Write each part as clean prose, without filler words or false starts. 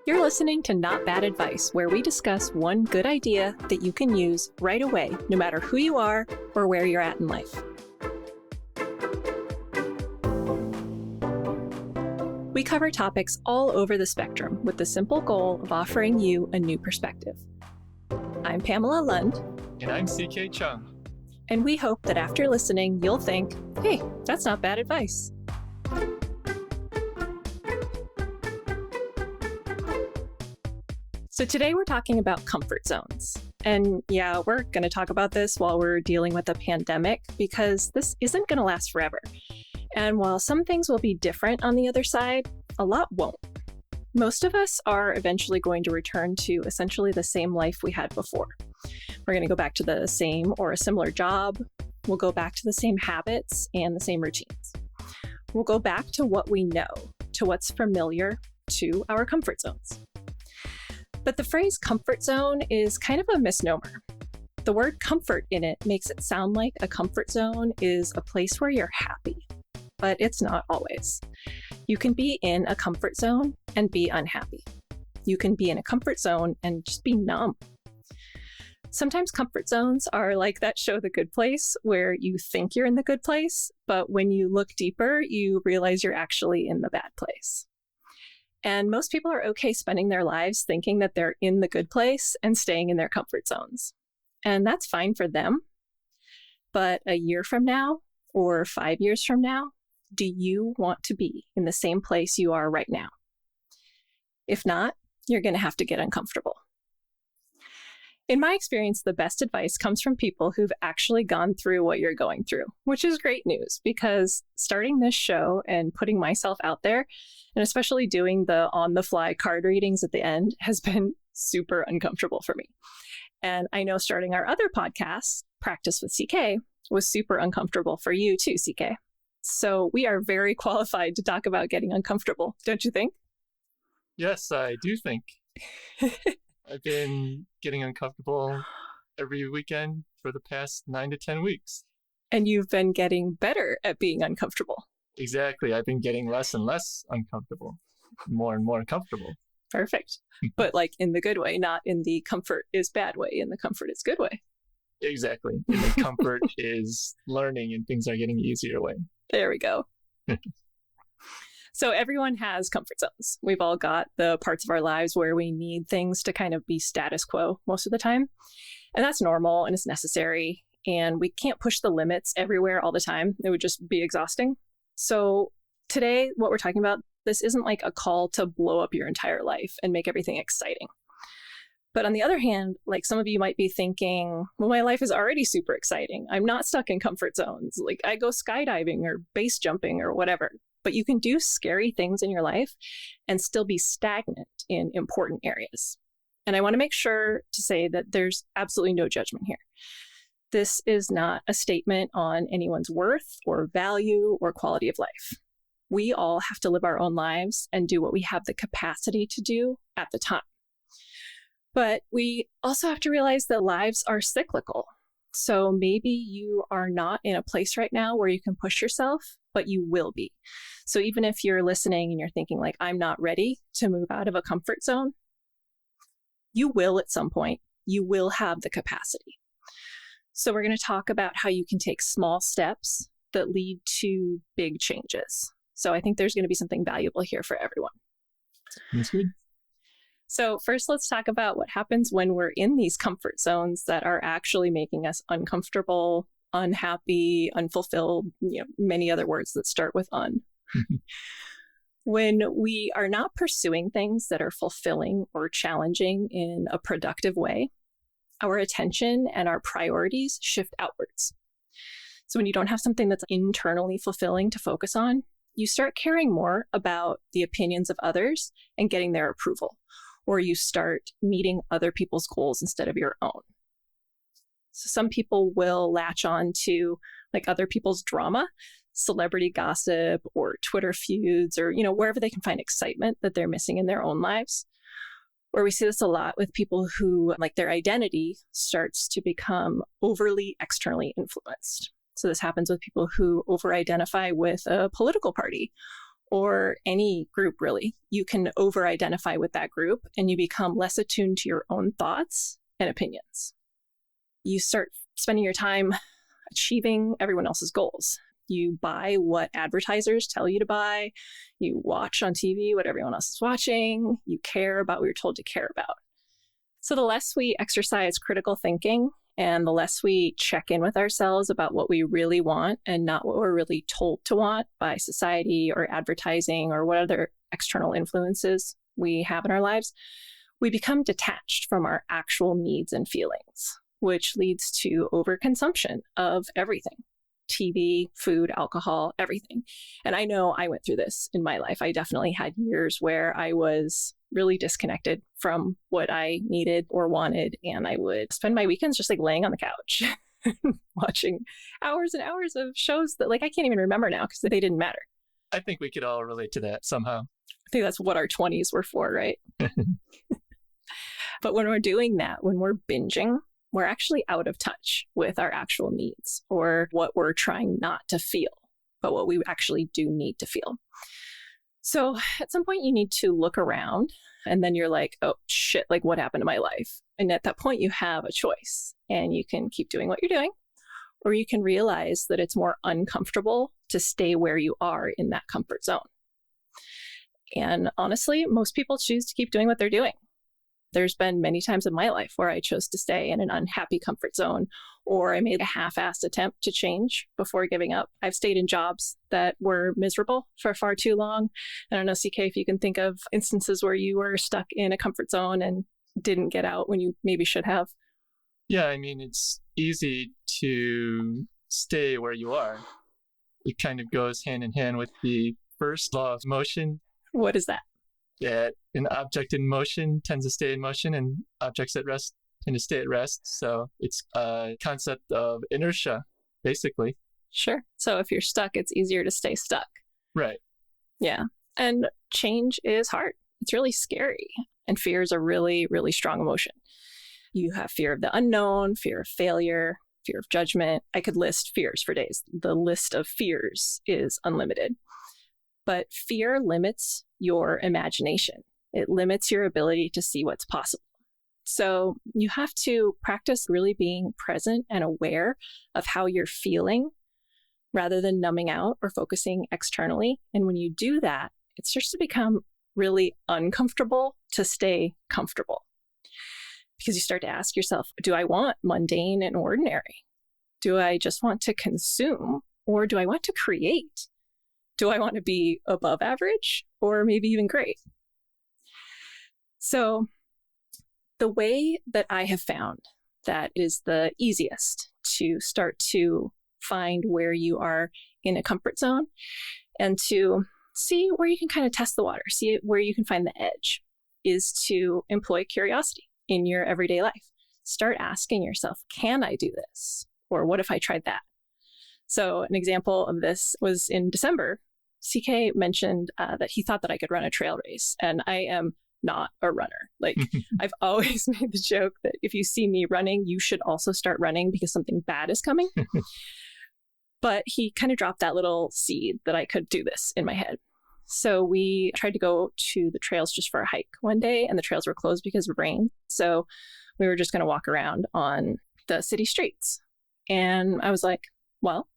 You're listening to Not Bad Advice, where we discuss one good idea that you can use right away, no matter who you are or where you're at in life. We cover topics all over the spectrum with the simple goal of offering you a new perspective. I'm Pamela Lund. And I'm CK Chung. And we hope that after listening, you'll think, hey, that's not bad advice. So today we're talking about comfort zones. And yeah, we're going to talk about this while we're dealing with a pandemic because this isn't going to last forever. And while some things will be different on the other side, a lot won't. Most of us are eventually going to return to essentially the same life we had before. We're going to go back to the same or a similar job. We'll go back to the same habits and the same routines. We'll go back to what we know, to what's familiar, to our comfort zones. But the phrase comfort zone is kind of a misnomer. The word comfort in it makes it sound like a comfort zone is a place where you're happy, but it's not always. You can be in a comfort zone and be unhappy. You can be in a comfort zone and just be numb. Sometimes comfort zones are like that show The Good Place, where you think you're in the good place, but when you look deeper, you realize you're actually in the bad place. And most people are okay spending their lives thinking that they're in the good place and staying in their comfort zones. And that's fine for them. But a year from now, or 5 years from now, do you want to be in the same place you are right now? If not, you're going to have to get uncomfortable. In my experience, the best advice comes from people who've actually gone through what you're going through, which is great news because starting this show and putting myself out there, and especially doing the on-the-fly card readings at the end, has been super uncomfortable for me. And I know starting our other podcast, Practice with CK, was super uncomfortable for you too, CK. So we are very qualified to talk about getting uncomfortable, don't you think? Yes, I do think. I've been getting uncomfortable every weekend for the past 9 to 10 weeks. And you've been getting better at being uncomfortable. Exactly. I've been getting less and less uncomfortable, more and more uncomfortable. Perfect. But like in the good way, not in the comfort is bad way, in the comfort is good way. Exactly. In the comfort is learning and things are getting easier way. There we go. So everyone has comfort zones. We've all got the parts of our lives where we need things to kind of be status quo most of the time. And that's normal and it's necessary. And we can't push the limits everywhere all the time. It would just be exhausting. So today, what we're talking about, this isn't like a call to blow up your entire life and make everything exciting. But on the other hand, like some of you might be thinking, well, my life is already super exciting. I'm not stuck in comfort zones. Like I go skydiving or base jumping or whatever. But you can do scary things in your life and still be stagnant in important areas. And I want to make sure to say that there's absolutely no judgment here. This is not a statement on anyone's worth or value or quality of life. We all have to live our own lives and do what we have the capacity to do at the time. But we also have to realize that lives are cyclical. So maybe you are not in a place right now where you can push yourself, but you will be. So even if you're listening and you're thinking like, I'm not ready to move out of a comfort zone, you will at some point. You will have the capacity. So we're going to talk about how you can take small steps that lead to big changes. So I think there's going to be something valuable here for everyone. That's good. So first, let's talk about what happens when we're in these comfort zones that are actually making us uncomfortable, unhappy, unfulfilled, many other words that start with un. When we are not pursuing things that are fulfilling or challenging in a productive way, our attention and our priorities shift outwards. So when you don't have something that's internally fulfilling to focus on, you start caring more about the opinions of others and getting their approval, or you start meeting other people's goals instead of your own. So some people will latch on to like other people's drama, celebrity gossip or Twitter feuds or, wherever they can find excitement that they're missing in their own lives. Or we see this a lot with people who like their identity starts to become overly externally influenced. So this happens with people who over-identify with a political party or any group really, you can over-identify with that group and you become less attuned to your own thoughts and opinions. You start spending your time achieving everyone else's goals. You buy what advertisers tell you to buy. You watch on TV what everyone else is watching. You care about what you're told to care about. So the less we exercise critical thinking and the less we check in with ourselves about what we really want and not what we're really told to want by society or advertising or what other external influences we have in our lives, we become detached from our actual needs and feelings, which leads to overconsumption of everything. TV, food, alcohol, everything. And I know I went through this in my life. I definitely had years where I was really disconnected from what I needed or wanted. And I would spend my weekends just like laying on the couch, watching hours and hours of shows that like I can't even remember now because they didn't matter. I think we could all relate to that somehow. I think that's what our 20s were for, right? But when we're doing that, when we're binging, we're actually out of touch with our actual needs or what we're trying not to feel, but what we actually do need to feel. So at some point you need to look around and then you're like, oh shit, like what happened to my life? And at that point you have a choice and you can keep doing what you're doing, or you can realize that it's more uncomfortable to stay where you are in that comfort zone. And honestly, most people choose to keep doing what they're doing. There's been many times in my life where I chose to stay in an unhappy comfort zone, or I made a half-assed attempt to change before giving up. I've stayed in jobs that were miserable for far too long. I don't know, CK, if you can think of instances where you were stuck in a comfort zone and didn't get out when you maybe should have. Yeah, I mean, it's easy to stay where you are. It kind of goes hand in hand with the first law of motion. What is that? That an object in motion tends to stay in motion and objects at rest tend to stay at rest. So it's a concept of inertia, basically. Sure. So if you're stuck, it's easier to stay stuck. Right. Yeah. And change is hard. It's really scary. And fear is a really, really strong emotion. You have fear of the unknown, fear of failure, fear of judgment. I could list fears for days. The list of fears is unlimited. But fear limits your imagination. It limits your ability to see what's possible. So you have to practice really being present and aware of how you're feeling rather than numbing out or focusing externally. And when you do that, it starts to become really uncomfortable to stay comfortable. Because you start to ask yourself, do I want mundane and ordinary? Do I just want to consume, or do I want to create? Do I want to be above average or maybe even great? So the way that I have found that is the easiest to start to find where you are in a comfort zone and to see where you can kind of test the water, see where you can find the edge, is to employ curiosity in your everyday life. Start asking yourself, can I do this? Or what if I tried that? So an example of this was in December. CK mentioned that he thought that I could run a trail race, and I am not a runner. Like I've always made the joke that if you see me running, you should also start running because something bad is coming. But he kind of dropped that little seed that I could do this in my head. So we tried to go to the trails just for a hike one day, and the trails were closed because of rain. So we were just going to walk around on the city streets. And I was like, well,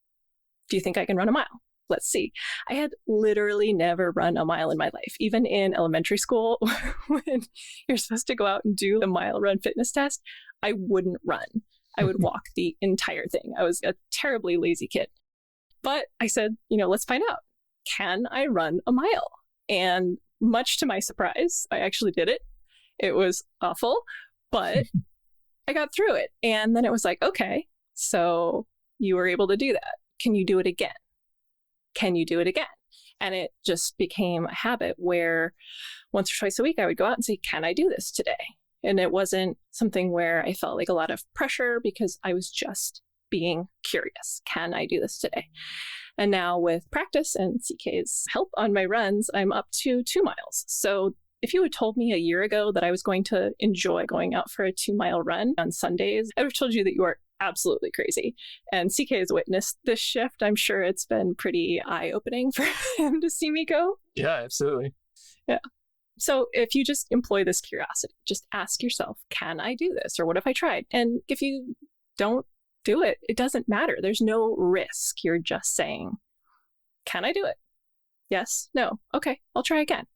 do you think I can run a mile? Let's see. I had literally never run a mile in my life. Even in elementary school, when you're supposed to go out and do the mile run fitness test, I wouldn't run. I would walk the entire thing. I was a terribly lazy kid. But I said, let's find out. Can I run a mile? And much to my surprise, I actually did it. It was awful, but I got through it. And then it was like, okay, so you were able to do that. Can you do it again? Can you do it again? And it just became a habit where once or twice a week I would go out and say, can I do this today? And it wasn't something where I felt like a lot of pressure because I was just being curious. Can I do this today? And now with practice and CK's help on my runs, I'm up to 2 miles. So if you had told me a year ago that I was going to enjoy going out for a 2-mile run on Sundays, I would have told you that you are absolutely crazy. And CK has witnessed this shift. I'm sure it's been pretty eye-opening for him to see me go. Yeah, absolutely. Yeah. So if you just employ this curiosity, just ask yourself, can I do this? Or what if I tried? And if you don't do it, it doesn't matter. There's no risk. You're just saying, can I do it? Yes, no, okay, I'll try again.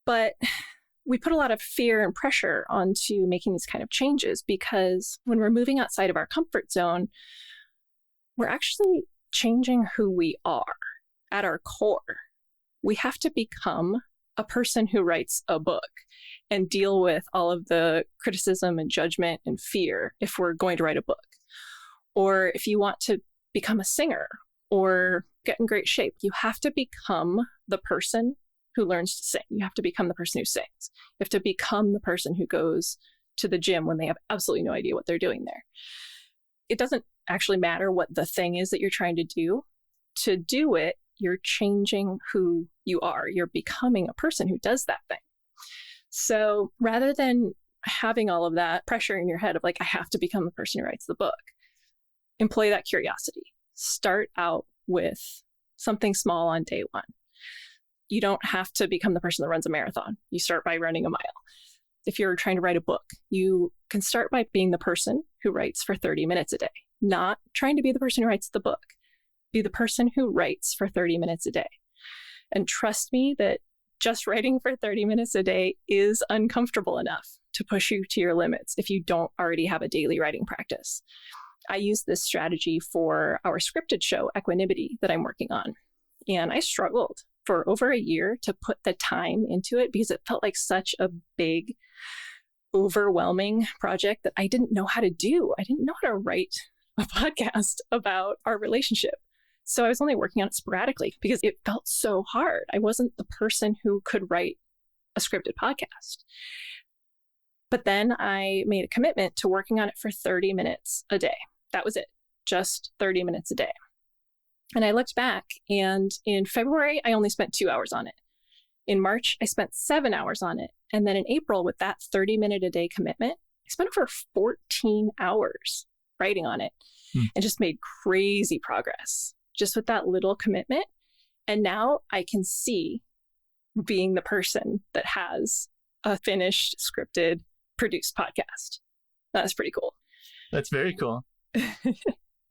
But we put a lot of fear and pressure onto making these kind of changes because when we're moving outside of our comfort zone, we're actually changing who we are at our core. We have to become a person who writes a book and deal with all of the criticism and judgment and fear if we're going to write a book. Or if you want to become a singer or get in great shape, you have to become the person who learns to sing. You have to become the person who sings. You have to become the person who goes to the gym when they have absolutely no idea what they're doing there. It doesn't actually matter what the thing is that you're trying to do. To do it, you're changing who you are. You're becoming a person who does that thing. So rather than having all of that pressure in your head of like, I have to become the person who writes the book, employ that curiosity. Start out with something small on day one. You don't have to become the person that runs a marathon. You start by running a mile. If you're trying to write a book, you can start by being the person who writes for 30 minutes a day, not trying to be the person who writes the book. Be the person who writes for 30 minutes a day. And trust me that just writing for 30 minutes a day is uncomfortable enough to push you to your limits if you don't already have a daily writing practice. I use this strategy for our scripted show, Equanimity, that I'm working on. And I struggled for over a year to put the time into it because it felt like such a big, overwhelming project that I didn't know how to do. I didn't know how to write a podcast about our relationship. So I was only working on it sporadically because it felt so hard. I wasn't the person who could write a scripted podcast. But then I made a commitment to working on it for 30 minutes a day. That was it, just 30 minutes a day. And I looked back, and in February, I only spent 2 hours on it. In March, I spent 7 hours on it. And then in April, with that 30-minute-a-day commitment, I spent over 14 hours writing on it and just made crazy progress just with that little commitment. And now I can see being the person that has a finished, scripted, produced podcast. That's pretty cool. That's very cool.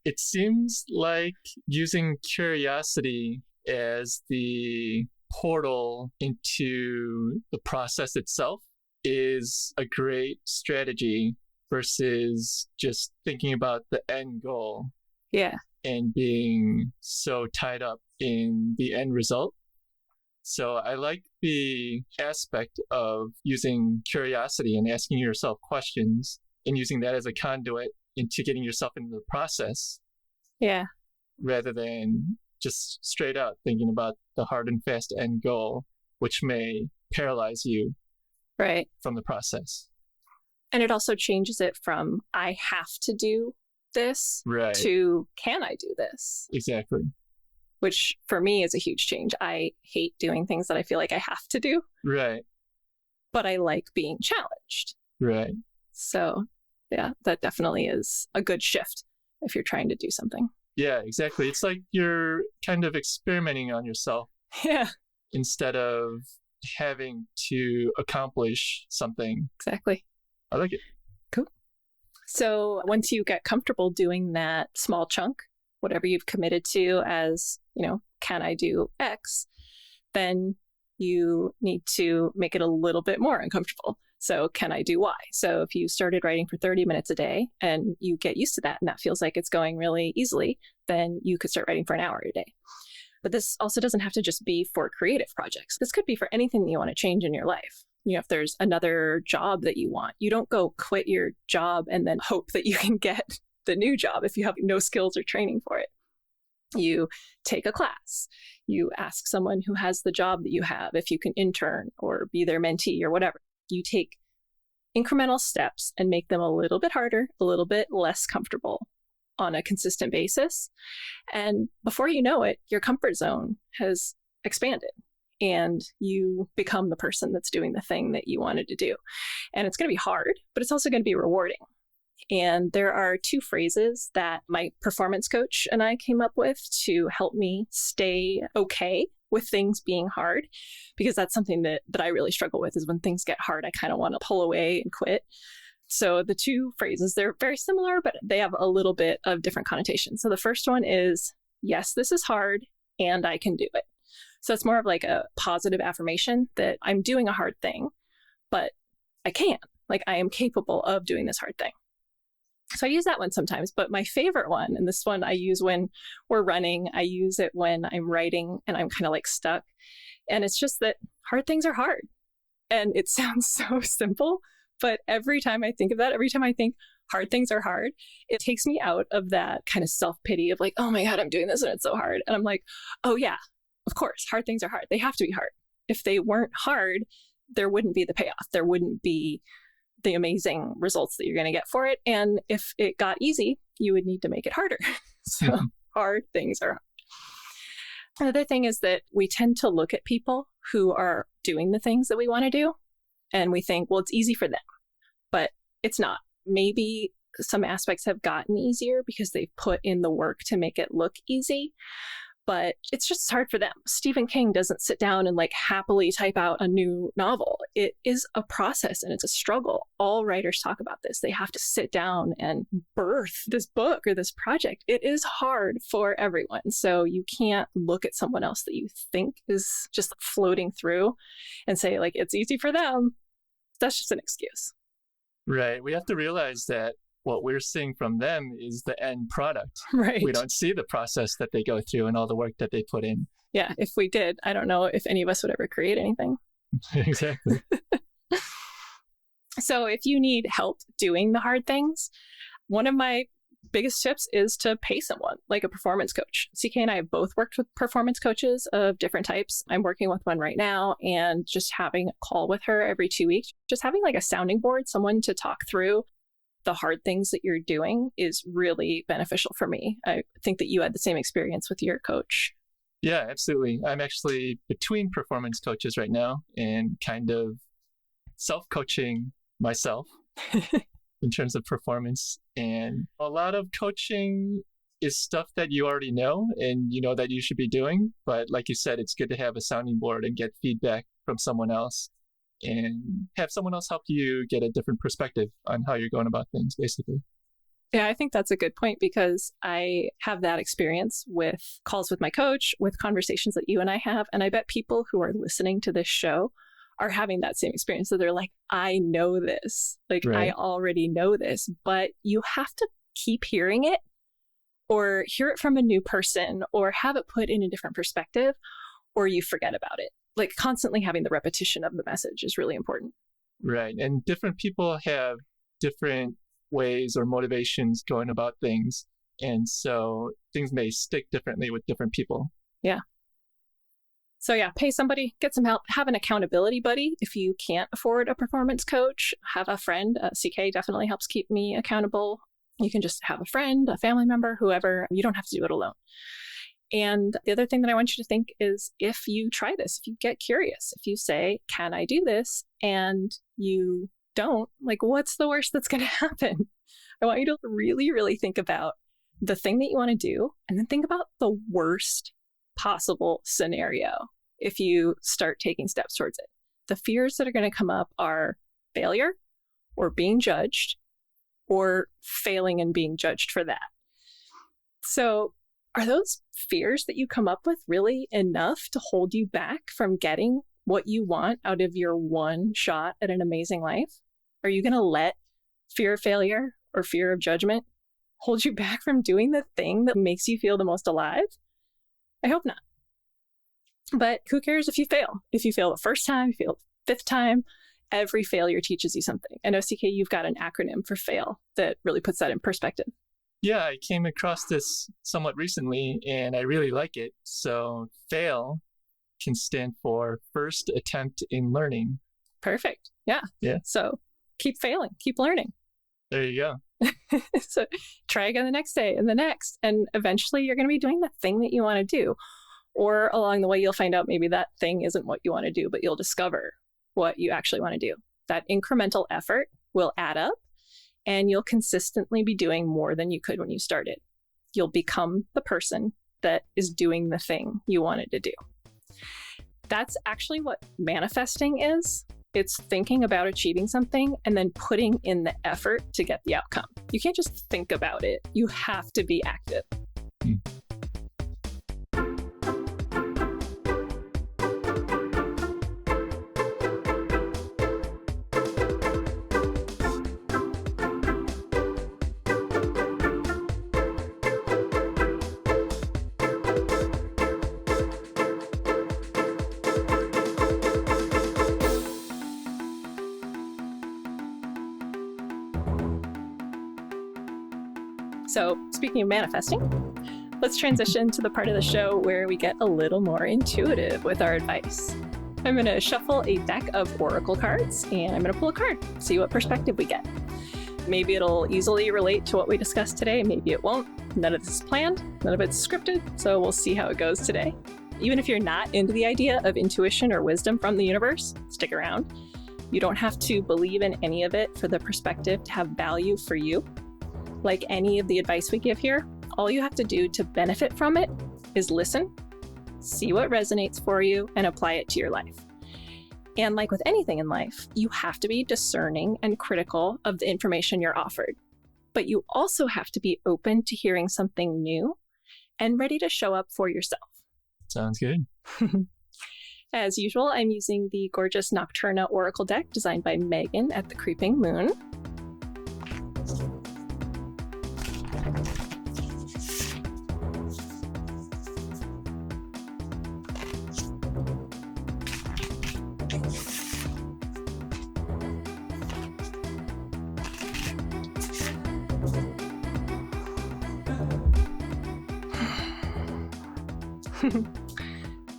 It seems like using curiosity as the portal into the process itself is a great strategy versus just thinking about the end goal. Yeah. And being so tied up in the end result. So I like the aspect of using curiosity and asking yourself questions and using that as a conduit into getting yourself into the process. Yeah. Rather than just straight out thinking about the hard and fast end goal, which may paralyze you right from the process. And it also changes it from I have to do this right to can I do this? Exactly. Which for me is a huge change. I hate doing things that I feel like I have to do. Right. But I like being challenged. Right. So yeah, that definitely is a good shift if you're trying to do something. Yeah, exactly. It's like you're kind of experimenting on yourself. Yeah. Instead of having to accomplish something. Exactly. I like it. Cool. So once you get comfortable doing that small chunk, whatever you've committed to as, can I do X, then you need to make it a little bit more uncomfortable. So can I do Y? So if you started writing for 30 minutes a day and you get used to that and that feels like it's going really easily, then you could start writing for an hour a day. But this also doesn't have to just be for creative projects. This could be for anything that you want to change in your life. If there's another job that you want, you don't go quit your job and then hope that you can get the new job if you have no skills or training for it. You take a class. You ask someone who has the job that you have if you can intern or be their mentee or whatever. You take incremental steps and make them a little bit harder, a little bit less comfortable on a consistent basis. And before you know it, your comfort zone has expanded and you become the person that's doing the thing that you wanted to do. And it's going to be hard, but it's also going to be rewarding. And there are two phrases that my performance coach and I came up with to help me stay okay with things being hard, because that's something that I really struggle with, is when things get hard, I kind of want to pull away and quit. So the two phrases, they're very similar, but they have a little bit of different connotations. So the first one is, yes, this is hard and I can do it. So it's more of like a positive affirmation that I'm doing a hard thing, but I can. Like, I am capable of doing this hard thing. So I use that one sometimes, but my favorite one, and this one I use when we're running, I use it when I'm writing and I'm kind of like stuck. And it's just that hard things are hard. And it sounds so simple, but every time I think of that, every time I think hard things are hard, it takes me out of that kind of self-pity of like, oh my God, I'm doing this and it's so hard. And I'm like, oh yeah, of course, hard things are hard. They have to be hard. If they weren't hard, there wouldn't be the payoff. There wouldn't be the amazing results that you're going to get for it. And if it got easy, you would need to make it harder. So hard things are hard. Another thing is that we tend to look at people who are doing the things that we want to do, and we think, well, it's easy for them, but it's not. Maybe some aspects have gotten easier because they've put in the work to make it look easy, but it's just hard for them. Stephen King doesn't sit down and like happily type out a new novel. It is a process and it's a struggle. All writers talk about this. They have to sit down and birth this book or this project. It is hard for everyone. So you can't look at someone else that you think is just floating through and say like, it's easy for them. That's just an excuse. Right. We have to realize that what we're seeing from them is the end product. Right. We don't see the process that they go through and all the work that they put in. Yeah. If we did, I don't know if any of us would ever create anything. Exactly. So if you need help doing the hard things, one of my biggest tips is to pay someone, like a performance coach. CK and I have both worked with performance coaches of different types. I'm working with one right now, and just having a call with her every 2 weeks, just having like a sounding board, someone to talk through the hard things that you're doing is really beneficial for me. I think that you had the same experience with your coach. Yeah, absolutely. I'm actually between performance coaches right now and kind of self-coaching myself in terms of performance. And a lot of coaching is stuff that you already know and you know that you should be doing. But like you said, it's good to have a sounding board and get feedback from someone else and have someone else help you get a different perspective on how you're going about things, basically. Yeah, I think that's a good point, because I have that experience with calls with my coach, with conversations that you and I have. And I bet people who are listening to this show are having that same experience. So they're like, I know this, like, right. I already know this, but you have to keep hearing it or hear it from a new person or have it put in a different perspective, or you forget about it. Like, constantly having the repetition of the message is really important. Right. And different people have different ways or motivations going about things. And so things may stick differently with different people. Yeah. So yeah, pay somebody, get some help, have an accountability buddy. If you can't afford a performance coach, have a friend. CK definitely helps keep me accountable. You can just have a friend, a family member, whoever. You don't have to do it alone. And the other thing that I want you to think is, if you try this, if you get curious, if you say, can I do this? And you don't, like, what's the worst that's going to happen? I want you to really, really think about the thing that you want to do, and then think about the worst possible scenario if you start taking steps towards it. The fears that are going to come up are failure, or being judged, or failing and being judged for that. So are those fears that you come up with really enough to hold you back from getting what you want out of your one shot at an amazing life? Are you going to let fear of failure or fear of judgment hold you back from doing the thing that makes you feel the most alive? I hope not. But who cares if you fail? If you fail the first time, you fail the fifth time, every failure teaches you something. I know, CK, you've got an acronym for FAIL that really puts that in perspective. Yeah, I came across this somewhat recently and I really like it. So FAIL can stand for first attempt in learning. Perfect. Yeah. So keep failing, keep learning. There you go. So try again the next day and the next, and eventually you're going to be doing the thing that you want to do. Or along the way, you'll find out maybe that thing isn't what you want to do, but you'll discover what you actually want to do. That incremental effort will add up, and you'll consistently be doing more than you could when you started. You'll become the person that is doing the thing you wanted to do. That's actually what manifesting is. It's thinking about achieving something and then putting in the effort to get the outcome. You can't just think about it. You have to be active. So, speaking of manifesting, let's transition to the part of the show where we get a little more intuitive with our advice. I'm going to shuffle a deck of oracle cards, and I'm going to pull a card, see what perspective we get. Maybe it'll easily relate to what we discussed today, maybe it won't. None of this is planned, none of it's scripted, so we'll see how it goes today. Even if you're not into the idea of intuition or wisdom from the universe, stick around. You don't have to believe in any of it for the perspective to have value for you. Like any of the advice we give here, all you have to do to benefit from it is listen, see what resonates for you, and apply it to your life. And like with anything in life, you have to be discerning and critical of the information you're offered. But you also have to be open to hearing something new and ready to show up for yourself. Sounds good. As usual, I'm using the gorgeous Nocturna Oracle deck designed by Megan at the Creeping Moon.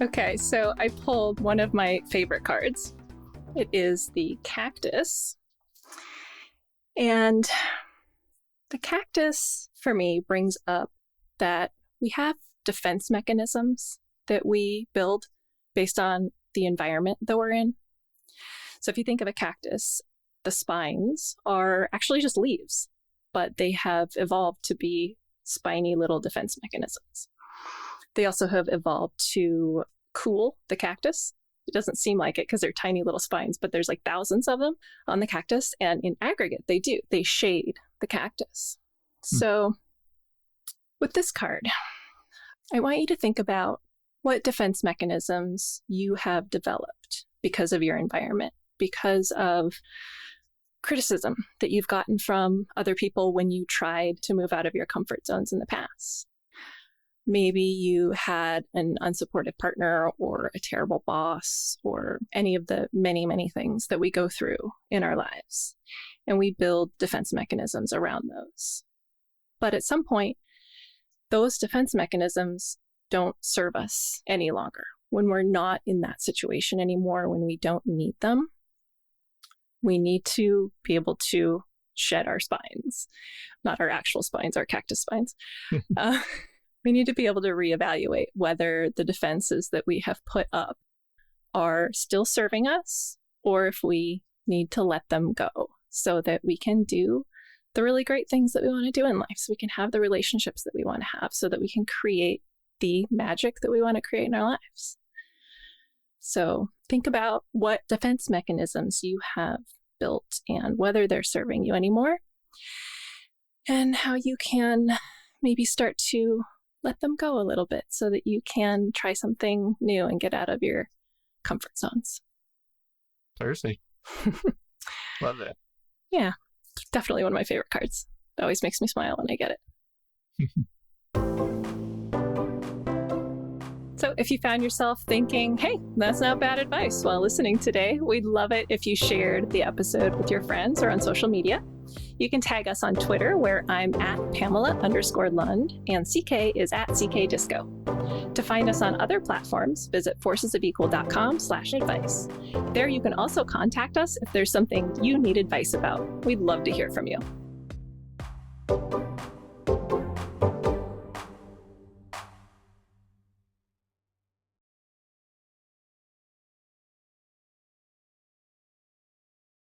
Okay, so I pulled one of my favorite cards. It is the Cactus. And the Cactus, for me, brings up that we have defense mechanisms that we build based on the environment that we're in. So if you think of a cactus, the spines are actually just leaves, but they have evolved to be spiny little defense mechanisms. They also have evolved to cool the cactus. It doesn't seem like it because they're tiny little spines, but there's like thousands of them on the cactus. And in aggregate, they do. They shade the cactus. So with this card, I want you to think about what defense mechanisms you have developed because of your environment, because of criticism that you've gotten from other people when you tried to move out of your comfort zones in the past. Maybe you had an unsupportive partner or a terrible boss or any of the many, many things that we go through in our lives. And we build defense mechanisms around those. But at some point, those defense mechanisms don't serve us any longer. When we're not in that situation anymore, when we don't need them, we need to be able to shed our spines. Not our actual spines, our cactus spines. We need to be able to reevaluate whether the defenses that we have put up are still serving us or if we need to let them go so that we can do the really great things that we want to do in life, so we can have the relationships that we want to have, so that we can create the magic that we want to create in our lives. So think about what defense mechanisms you have built and whether they're serving you anymore, and how you can maybe start to let them go a little bit so that you can try something new and get out of your comfort zones. Thursday. Love that. Yeah, definitely one of my favorite cards. It always makes me smile when I get it. So if you found yourself thinking, hey, that's not bad advice while listening today, we'd love it if you shared the episode with your friends or on social media. You can tag us on Twitter, where I'm at Pamela_Lund and CK is at CKDisco. To find us on other platforms, visit forcesofequal.com/advice. There you can also contact us if there's something you need advice about. We'd love to hear from you.